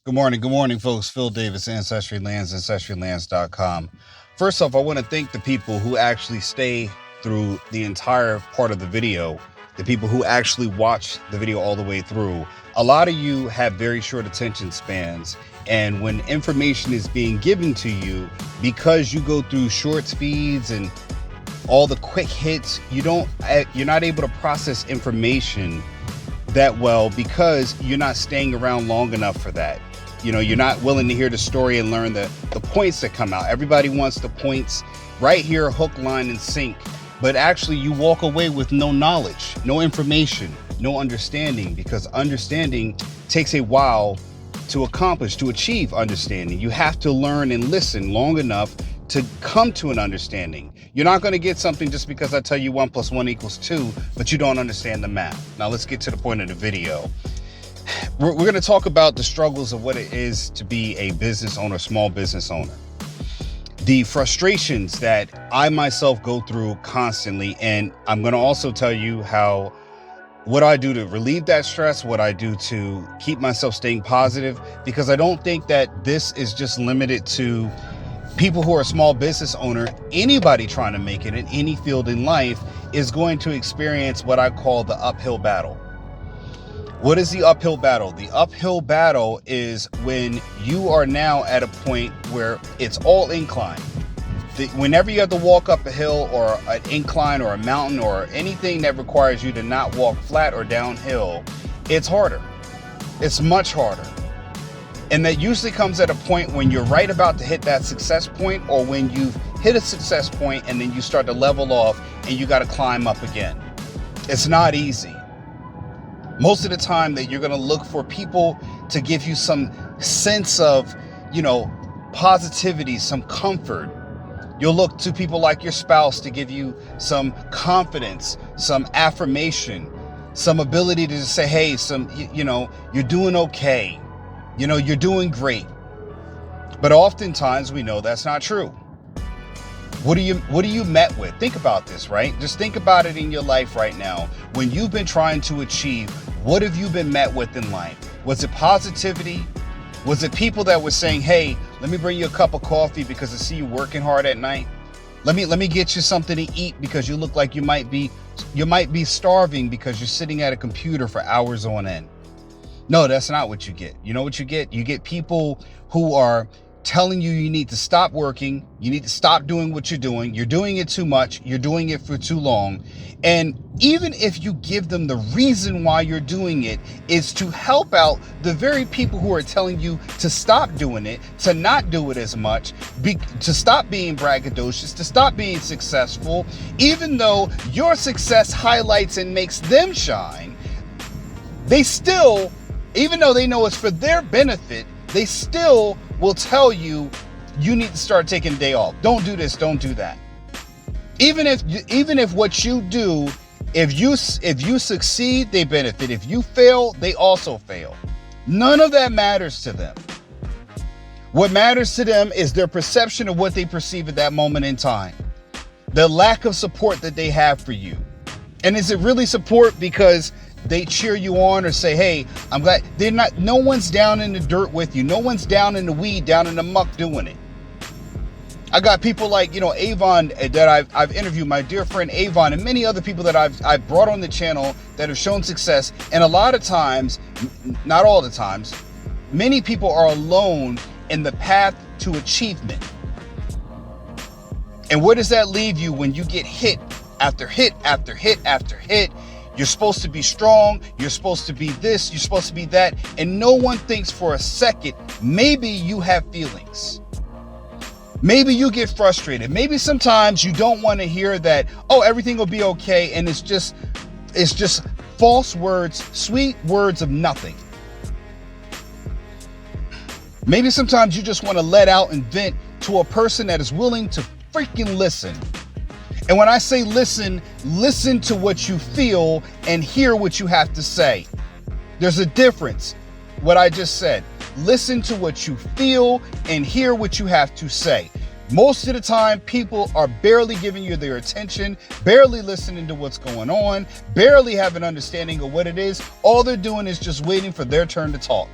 Good morning, folks. Phil Davis, Ancestry Lands, AncestryLands.com. First off, I want to thank the people who actually stay through the entire part of the video, the people who actually watch the video all the way through. A lot of you have very short attention spans, and when information is being given to you, because you go through short speeds and all the quick hits, you're not able to process information that well because you're not staying around long enough for that. You know, you're not willing to hear the story and learn the points that come out. Everybody wants the points right here, hook, line, and sink. But actually, you walk away with no knowledge, no information, no understanding, because understanding takes a while to accomplish, to achieve understanding. You have to learn and listen long enough to come to an understanding. You're not going to get something just because I tell you 1 + 1 = 2, but you don't understand the math. Now let's get to the point of the video. We're going to talk about the struggles of what it is to be a business owner, small business owner. The frustrations that I myself go through constantly. And I'm going to also tell you what I do to relieve that stress, what I do to keep myself staying positive, because I don't think that this is just limited to people who are small business owner. Anybody trying to make it in any field in life is going to experience what I call the uphill battle. What is the uphill battle? The uphill battle is when you are now at a point where it's all incline. Whenever you have to walk up a hill or an incline or a mountain or anything that requires you to not walk flat or downhill, it's harder. It's much harder. And that usually comes at a point when you're right about to hit that success point, or when you've hit a success point and then you start to level off and you got to climb up again. It's not easy. Most of the time that you're going to look for people to give you some sense of, positivity, some comfort. You'll look to people like your spouse to give you some confidence, some affirmation, some ability to just say, hey, you're doing okay. You're doing great. But oftentimes we know that's not true. What are you met with? Think about this, right? Just think about it in your life right now. When you've been trying to achieve, what have you been met with in life? Was it positivity? Was it people that were saying, hey, let me bring you a cup of coffee because I see you working hard at night? Let me get you something to eat because you look like you might be starving because you're sitting at a computer for hours on end. No, that's not what you get. You know what you get? You get people who are telling you need to stop working, you need to stop doing what you're doing it too much, you're doing it for too long. And even if you give them the reason why you're doing it is to help out the very people who are telling you to stop doing it, to not do it as much, to stop being braggadocious, to stop being successful, even though your success highlights and makes them shine, they still, even though they know it's for their benefit, they still will tell you need to start taking a day off. Don't do this, don't do that. Even if what you do, if you succeed, they benefit. If you fail, they also fail. None of that matters to them. What matters to them is their perception of what they perceive at that moment in time. The lack of support that they have for you. And is it really support because they cheer you on or say, hey, I'm glad? No one's down in the dirt with you. No one's down in the weed, down in the muck doing it. I got people like, Avon that I've interviewed, my dear friend Avon, and many other people that I've brought on the channel that have shown success. And a lot of times, not all the times, many people are alone in the path to achievement. And where does that leave you when you get hit after hit after hit after hit? You're supposed to be strong. You're supposed to be this. You're supposed to be that. And no one thinks for a second, maybe you have feelings. Maybe you get frustrated. Maybe sometimes you don't want to hear that, oh, everything will be okay. And it's just false words, sweet words of nothing. Maybe sometimes you just want to let out and vent to a person that is willing to freaking listen. And when I say listen to what you feel and hear what you have to say. There's a difference. What I just said. Listen to what you feel and hear what you have to say. Most of the time, people are barely giving you their attention, barely listening to what's going on, barely have an understanding of what it is. All they're doing is just waiting for their turn to talk.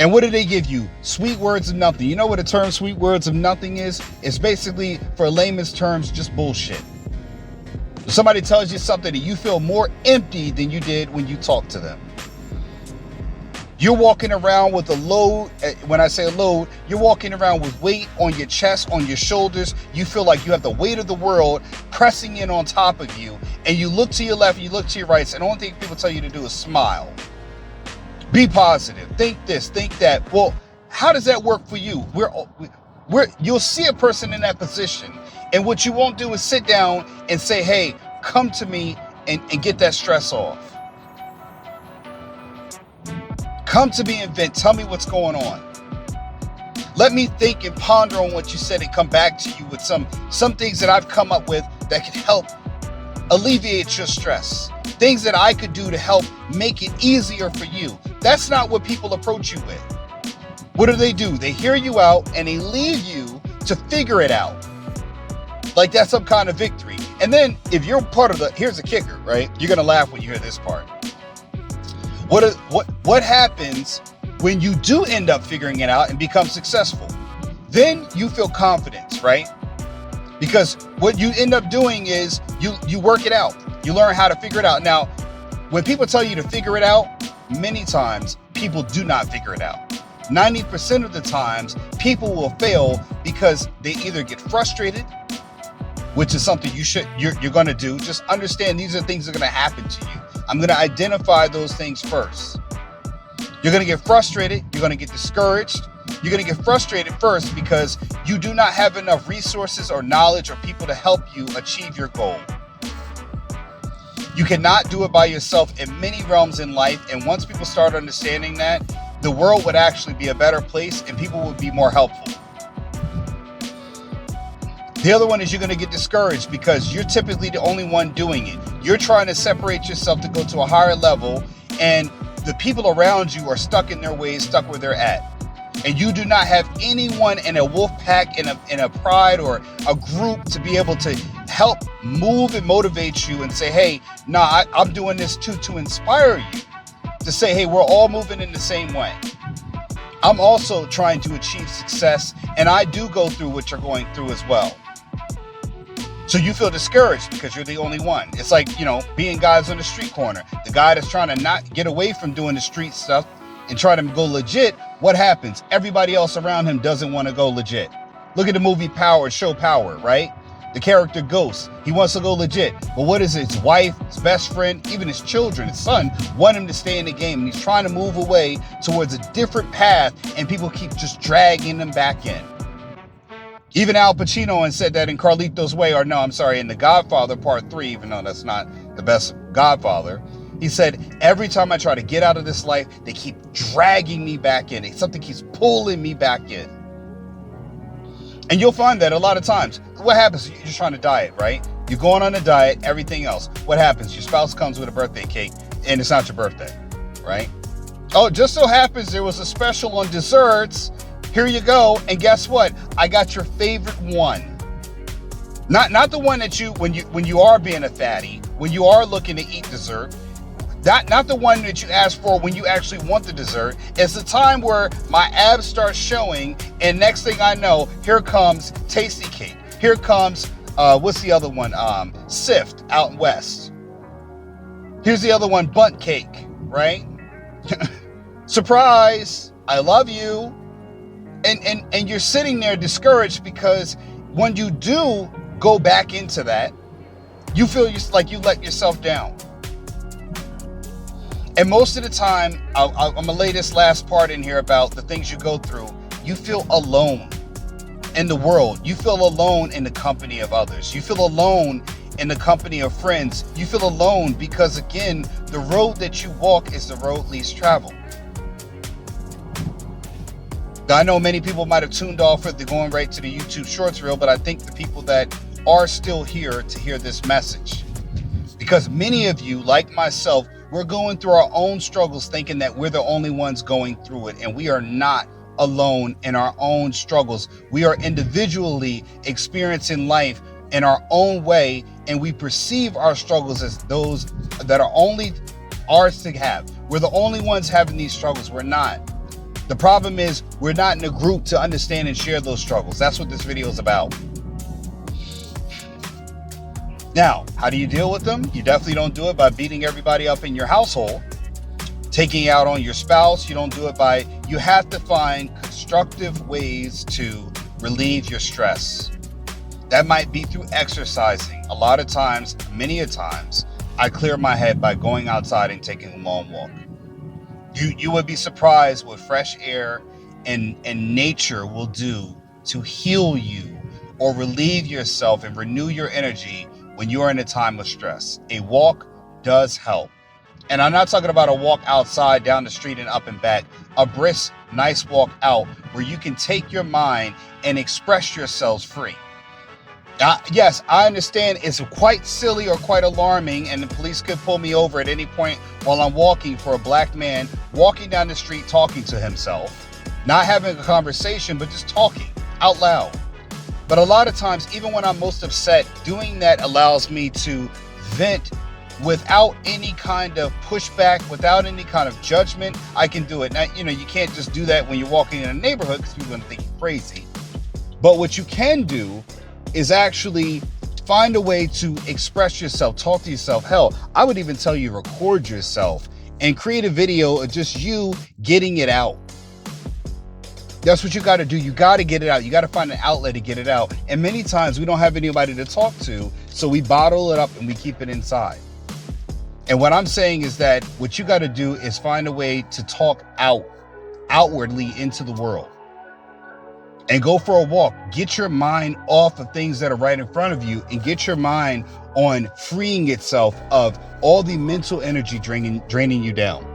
And what do they give you? Sweet words of nothing. You know what the term sweet words of nothing is? It's basically, for layman's terms, just bullshit. Somebody tells you something that you feel more empty than you did when you talked to them. You're walking around with a load. When I say load, you're walking around with weight on your chest, on your shoulders. You feel like you have the weight of the world pressing in on top of you. And you look to your left, you look to your right, and the only thing people tell you to do is smile. Be positive. Think this, think that. Well, how does that work for you? You'll see a person in that position, and what you won't do is sit down and say, hey, come to me and get that stress off. Come to me and vent. Tell me what's going on. Let me think and ponder on what you said and come back to you with some things that I've come up with that can help alleviate your stress. Things that I could do to help make it easier for you. That's not what people approach you with. What do? They hear you out and they leave you to figure it out. Like that's some kind of victory. And then if you're part of here's the kicker, right? You're going to laugh when you hear this part. What happens when you do end up figuring it out and become successful? Then you feel confidence, right? Because what you end up doing is you work it out. You learn how to figure it out. Now, when people tell you to figure it out, many times people do not figure it out. 90% of the times people will fail because they either get frustrated, which is something you're going to do. Just understand these are things that are going to happen to you. I'm going to identify those things first. You're going to get frustrated. You're going to get discouraged. You're going to get frustrated first because you do not have enough resources or knowledge or people to help you achieve your goal. You cannot do it by yourself in many realms in life. And once people start understanding that, the world would actually be a better place and people would be more helpful. The other one is you're going to get discouraged because you're typically the only one doing it. You're trying to separate yourself to go to a higher level, and the people around you are stuck in their ways, stuck where they're at. And you do not have anyone in a wolf pack, in a pride or a group to be able to help move and motivate you and say, hey, I'm doing this too, to inspire you. To say, hey, we're all moving in the same way. I'm also trying to achieve success, and I do go through what you're going through as well. So you feel discouraged because you're the only one. It's like, being guys on the street corner. The guy that's trying to not get away from doing the street stuff and try to go legit. What happens? Everybody else around him doesn't want to go legit. Look at the movie Power, show Power, right? The character Ghost, he wants to go legit. But what is it? His wife, his best friend, even his children, his son, want him to stay in the game. And he's trying to move away towards a different path, and people keep just dragging him back in. Even Al Pacino said that in Carlito's Way, in The Godfather Part 3, even though that's not the best Godfather. He said, every time I try to get out of this life, they keep dragging me back in. Something keeps pulling me back in. And you'll find that a lot of times. What happens? You're just trying to diet, right? You're going on a diet, everything else. What happens? Your spouse comes with a birthday cake, and it's not your birthday, right? Oh, it just so happens there was a special on desserts. Here you go. And guess what? I got your favorite one. Not the one that when you are being a fatty, when you are looking to eat dessert. Not the one that you ask for when you actually want the dessert. It's the time where my abs start showing, and next thing I know, here comes Tasty Cake. Here comes, what's the other one? Sift out west. Here's the other one, Bunt Cake, right? Surprise! I love you. And you're sitting there discouraged because when you do go back into that, you feel like you let yourself down. And most of the time, I'm going to lay this last part in here about the things you go through. You feel alone in the world. You feel alone in the company of others. You feel alone in the company of friends. You feel alone because, again, the road that you walk is the road least traveled. I know many people might have tuned off if they're going right to the YouTube Shorts reel, but I think the people that are still here to hear this message. Because many of you, like myself, we're going through our own struggles thinking that we're the only ones going through it, and we are not alone in our own struggles. We are individually experiencing life in our own way, and we perceive our struggles as those that are only ours to have. We're the only ones having these struggles. We're not. The problem is we're not in a group to understand and share those struggles. That's what this video is about. Now, how do you deal with them? You definitely don't do it by beating everybody up in your household, taking out on your spouse. You don't do it by, you have to find constructive ways to relieve your stress. That might be through exercising. A lot of times, many a times, I clear my head by going outside and taking a long walk. You would be surprised what fresh air and nature will do to heal you or relieve yourself and renew your energy when you are in a time of stress. A walk does help. And I'm not talking about a walk outside, down the street and up and back. A brisk, nice walk out where you can take your mind and express yourselves free. Yes, I understand it's quite silly or quite alarming, and the police could pull me over at any point while I'm walking, for a black man walking down the street talking to himself, not having a conversation, but just talking out loud. But a lot of times, even when I'm most upset, doing that allows me to vent without any kind of pushback, without any kind of judgment. I can do it. Now, you can't just do that when you're walking in a neighborhood because people are going to think you're crazy. But what you can do is actually find a way to express yourself, talk to yourself. Hell, I would even tell you record yourself and create a video of just you getting it out. That's what you got to do. You got to get it out. You got to find an outlet to get it out. And many times we don't have anybody to talk to, so we bottle it up and we keep it inside. And what I'm saying is that what you got to do is find a way to talk outwardly into the world. And go for a walk. Get your mind off of things that are right in front of you and get your mind on freeing itself of all the mental energy draining you down.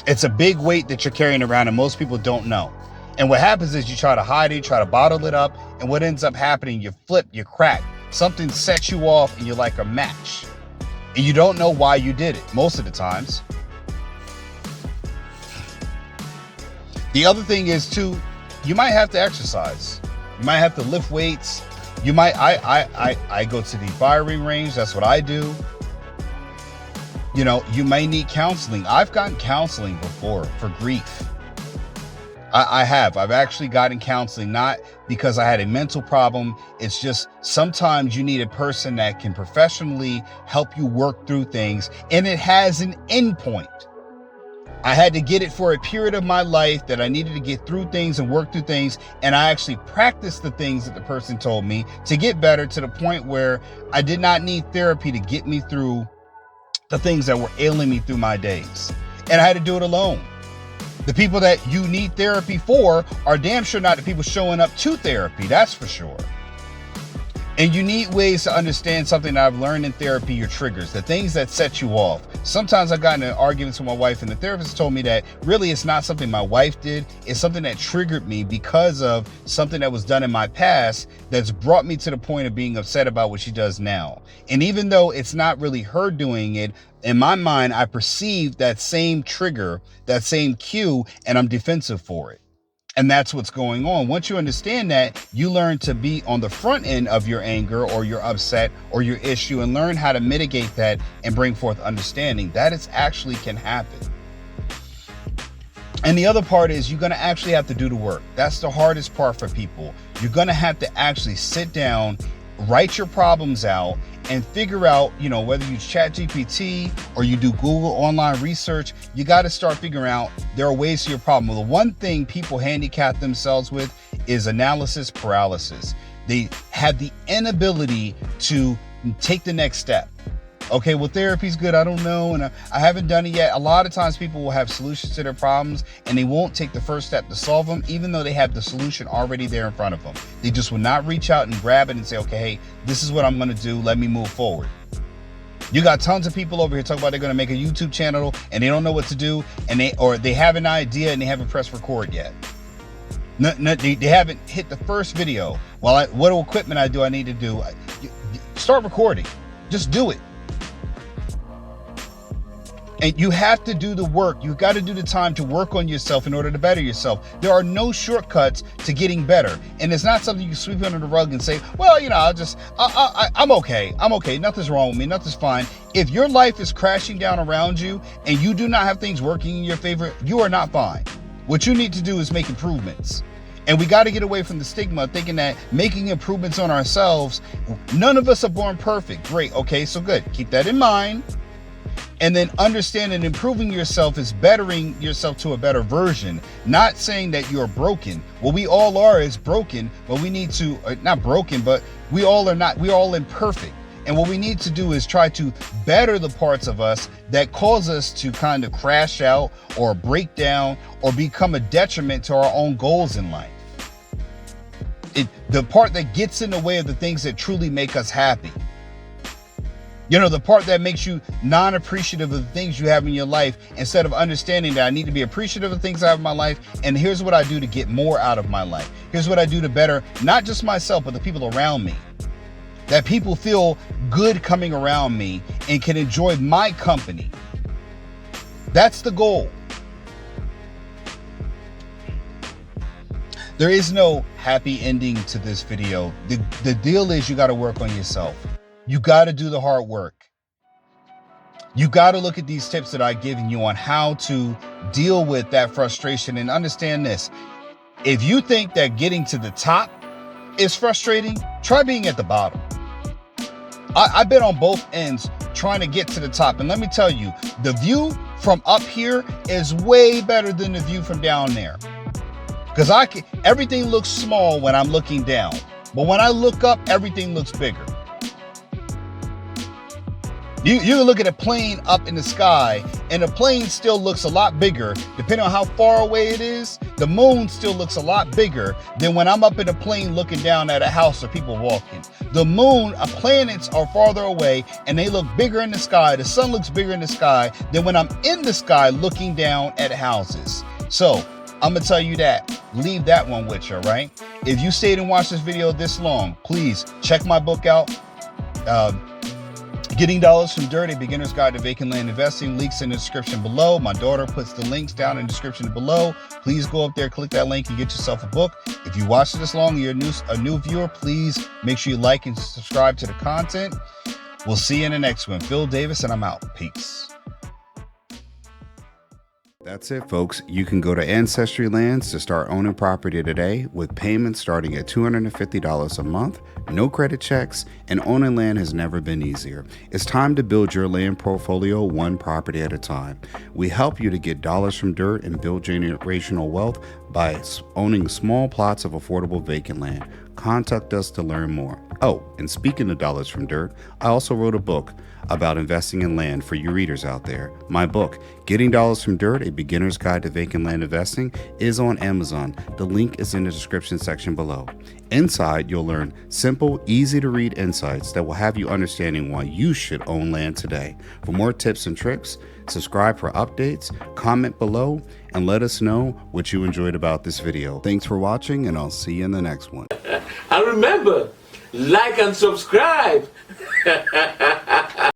It's a big weight that you're carrying around and most people don't know. And what happens is you try to hide it, try to bottle it up, and what ends up happening, you flip, you crack. Something sets you off and you're like a match. And you don't know why you did it most of the times. The other thing is too, you might have to exercise. You might have to lift weights. You might, I go to the firing range. That's what I do. You may need counseling. I've gotten counseling before for grief. I've actually gotten counseling, not because I had a mental problem. It's just sometimes you need a person that can professionally help you work through things, and it has an end point. I had to get it for a period of my life that I needed to get through things and work through things. And I actually practiced the things that the person told me to get better, to the point where I did not need therapy to get me through the things that were ailing me through my days. And I had to do it alone. The people that you need therapy for are damn sure not the people showing up to therapy. That's for sure. And you need ways to understand something that I've learned in therapy, your triggers, the things that set you off. Sometimes I got in arguments with my wife and the therapist told me that really it's not something my wife did. It's something that triggered me because of something that was done in my past that's brought me to the point of being upset about what she does now. And even though it's not really her doing it, in my mind, I perceive that same trigger, that same cue, and I'm defensive for it. And that's what's going on. Once you understand that, you learn to be on the front end of your anger or your upset or your issue and learn how to mitigate that and bring forth understanding. That is actually can happen. And the other part is you're going to actually have to do the work. That's the hardest part for people. You're going to have to actually sit down, write your problems out, and figure out, whether you chat GPT or you do Google online research, you got to start figuring out there are ways to your problem. Well, the one thing people handicap themselves with is analysis paralysis. They have the inability to take the next step. Okay, well, therapy's good. I don't know. And I haven't done it yet. A lot of times people will have solutions to their problems and they won't take the first step to solve them, even though they have the solution already there in front of them. They just will not reach out and grab it and say, okay, hey, this is what I'm going to do. Let me move forward. You got tons of people over here talking about they're going to make a YouTube channel and they don't know what to do, and they have an idea and they haven't pressed record yet. They haven't hit the first video. Well, what equipment I need to do? Start recording. Just do it. And you have to do the work. You got to do the time to work on yourself in order to better yourself. There are no shortcuts to getting better. And it's not something you can sweep under the rug and say, well, I'm okay. I'm okay. Nothing's wrong with me. Nothing's fine. If your life is crashing down around you and you do not have things working in your favor, you are not fine. What you need to do is make improvements. And we got to get away from the stigma of thinking that making improvements on ourselves, none of us are born perfect. Great. Okay, so good. Keep that in mind. And then understand that improving yourself is bettering yourself to a better version. Not saying that you're broken. What we all are is broken, but we need to, not broken, but we all are not, we're all imperfect. And what we need to do is try to better the parts of us that cause us to kind of crash out or break down or become a detriment to our own goals in life. The part that gets in the way of the things that truly make us happy. You know, the part that makes you non-appreciative of the things you have in your life, instead of understanding that I need to be appreciative of things I have in my life. And here's what I do to get more out of my life. Here's what I do to better, not just myself, but the people around me. That people feel good coming around me and can enjoy my company. That's the goal. There is no happy ending to this video. The deal is you got to work on yourself. You got to do the hard work. You got to look at these tips that I've given you on how to deal with that frustration, and understand this. If you think that getting to the top is frustrating, try being at the bottom. I've been on both ends trying to get to the top. And let me tell you, the view from up here is way better than the view from down there. Because everything looks small when I'm looking down. But when I look up, everything looks bigger. You can look at a plane up in the sky, and the plane still looks a lot bigger. Depending on how far away it is, the moon still looks a lot bigger than when I'm up in a plane looking down at a house or people walking. The moon, planets are farther away, and they look bigger in the sky. The sun looks bigger in the sky than when I'm in the sky looking down at houses. So I'm gonna tell you that. Leave that one with you, right? If you stayed and watched this video this long, please check my book out. Getting Dollars from Dirt, A Beginner's Guide to Vacant Land Investing. Links in the description below. My daughter puts the links down in the description below. Please go up there, click that link, and get yourself a book. If you watched it this long and you're a new viewer, please make sure you like and subscribe to the content. We'll see you in the next one. Phil Davis, and I'm out. Peace. That's it, folks. You can go to Ancestry Lands to start owning property today, with payments starting at $250 a month, no credit checks, and owning land has never been easier. It's time to build your land portfolio one property at a time. We help you to get dollars from dirt and build generational wealth by owning small plots of affordable vacant land. Contact us to learn more. Oh, and speaking of dollars from dirt, I also wrote a book about investing in land for you readers out there. My book, Getting Dollars from Dirt, A Beginner's Guide to Vacant Land Investing, is on Amazon. The link is in the description section below. Inside, you'll learn simple, easy to read insights that will have you understanding why you should own land today. For more tips and tricks, subscribe for updates, comment below, and let us know what you enjoyed about this video. Thanks for watching, and I'll see you in the next one. And remember, like and subscribe.